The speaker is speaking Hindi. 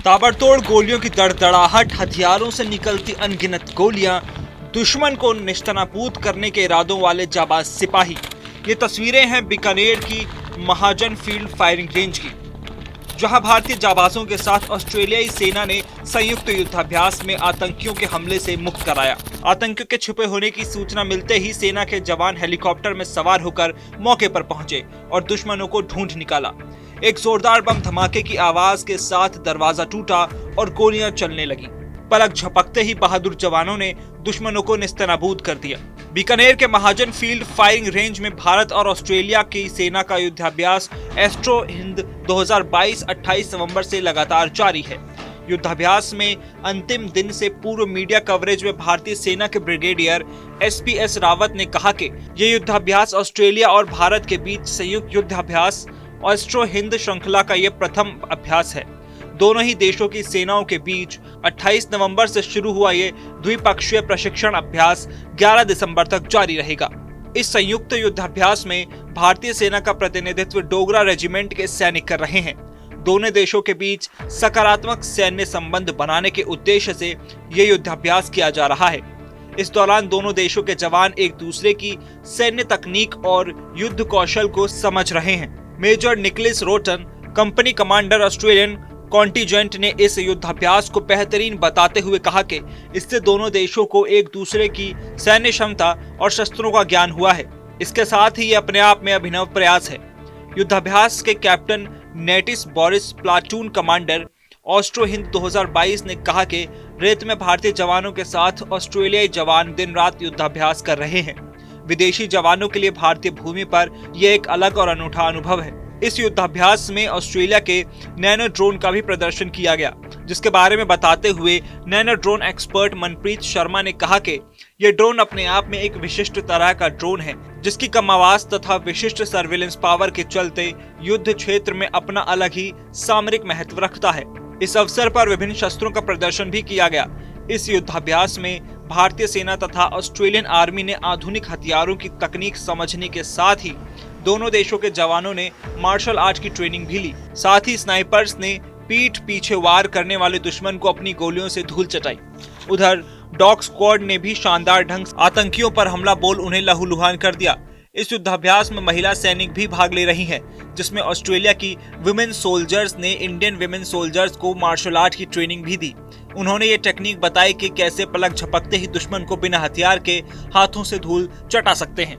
ताबड़तोड़ गोलियों की दड़दड़ाहट, हथियारों से निकलती अनगिनत गोलियां, दुश्मन को निस्तनाबूद करने के इरादों वाले जाबाज सिपाही। ये तस्वीरें हैं बीकानेर की महाजन फील्ड फायरिंग रेंज की, जहां भारतीय जाबाजों के साथ ऑस्ट्रेलियाई सेना ने संयुक्त युद्धाभ्यास में आतंकियों के हमले से मुक्त कराया। आतंकियों के छुपे होने की सूचना मिलते ही सेना के जवान हेलीकॉप्टर में सवार होकर मौके पर पहुंचे और दुश्मनों को ढूंढ निकाला। एक जोरदार बम धमाके की आवाज के साथ दरवाजा टूटा और गोलियां चलने लगी। पलक झपकते ही बहादुर जवानों ने दुश्मनों को निस्तनाबूद कर दिया। बीकानेर के महाजन फील्ड फायरिंग रेंज में भारत और ऑस्ट्रेलिया की सेना का युद्धाभ्यास एस्ट्रो हिंद 2022 28 नवंबर से लगातार जारी है। युद्धाभ्यास में अंतिम दिन से पूर्व मीडिया कवरेज में भारतीय सेना के ब्रिगेडियर SPS रावत ने कहा कि ये युद्धाभ्यास ऑस्ट्रेलिया और भारत के बीच संयुक्त युद्धाभ्यास एस्ट्रो हिंद श्रृंखला का यह प्रथम अभ्यास है। दोनों ही देशों की सेनाओं के बीच 28 नवंबर से शुरू हुआ ये द्विपक्षीय प्रशिक्षण अभ्यास 11 दिसंबर तक जारी रहेगा। इस संयुक्त युद्धाभ्यास में भारतीय सेना का प्रतिनिधित्व डोगरा रेजिमेंट के सैनिक कर रहे हैं। दोनों देशों के बीच सकारात्मक सैन्य संबंध बनाने के उद्देश्य से ये युद्धाभ्यास किया जा रहा है। इस दौरान दोनों देशों के जवान एक दूसरे की सैन्य तकनीक और युद्ध कौशल को समझ रहे हैं। Major Nicholas Rotan, company commander Australian contingent ने इस युद्धाभ्यास को बेहतरीन बताते हुए कहा कि इससे दोनों देशों को एक दूसरे की सैन्य क्षमता और शस्त्रों का ज्ञान हुआ है। इसके साथ ही ये अपने आप में अभिनव प्रयास है। युद्धाभ्यास के कैप्टन नेटिस Boris, platoon commander Austra Hind 2022 ने कहा कि रेत में भारतीय जवानों के साथ ऑस्ट्रेलियाई जवान दिन रात युद्धाभ्यास कर रहे हैं। विदेशी जवानों के लिए भारतीय भूमि पर यह एक अलग और अनूठा अनुभव है। इस युद्धाभ्यास में ऑस्ट्रेलिया के नैनो ड्रोन का भी प्रदर्शन किया गया, जिसके बारे में बताते हुए nano drone expert Manpreet Sharma ने कहा कि यह ड्रोन अपने आप में एक विशिष्ट तरह का ड्रोन है, जिसकी कम आवाज तथा विशिष्ट सर्विलेंस पावर के चलते युद्ध क्षेत्र में अपना अलग ही सामरिक महत्व रखता है। इस अवसर पर विभिन्न शस्त्रों का प्रदर्शन भी किया गया। इस युद्धाभ्यास में भारतीय सेना तथा ऑस्ट्रेलियन आर्मी ने आधुनिक हथियारों की तकनीक समझने के साथ ही दोनों देशों के जवानों ने मार्शल आर्ट की ट्रेनिंग भी ली। साथ ही स्नाइपर्स ने पीठ पीछे वार करने वाले दुश्मन को अपनी गोलियों से धूल चटाई। उधर डॉग स्क्वाड ने भी शानदार ढंग से आतंकियों पर हमला बोल उन्हें लहूलुहान कर दिया। इस युद्धाभ्यास में महिला सैनिक भी भाग ले रही हैं, जिसमें ऑस्ट्रेलिया की विमेन सोल्जर्स ने इंडियन विमेन सोल्जर्स को मार्शल आर्ट की ट्रेनिंग भी दी। उन्होंने ये टेक्निक बताई कि कैसे पलक झपकते ही दुश्मन को बिना हथियार के हाथों से धूल चटा सकते हैं।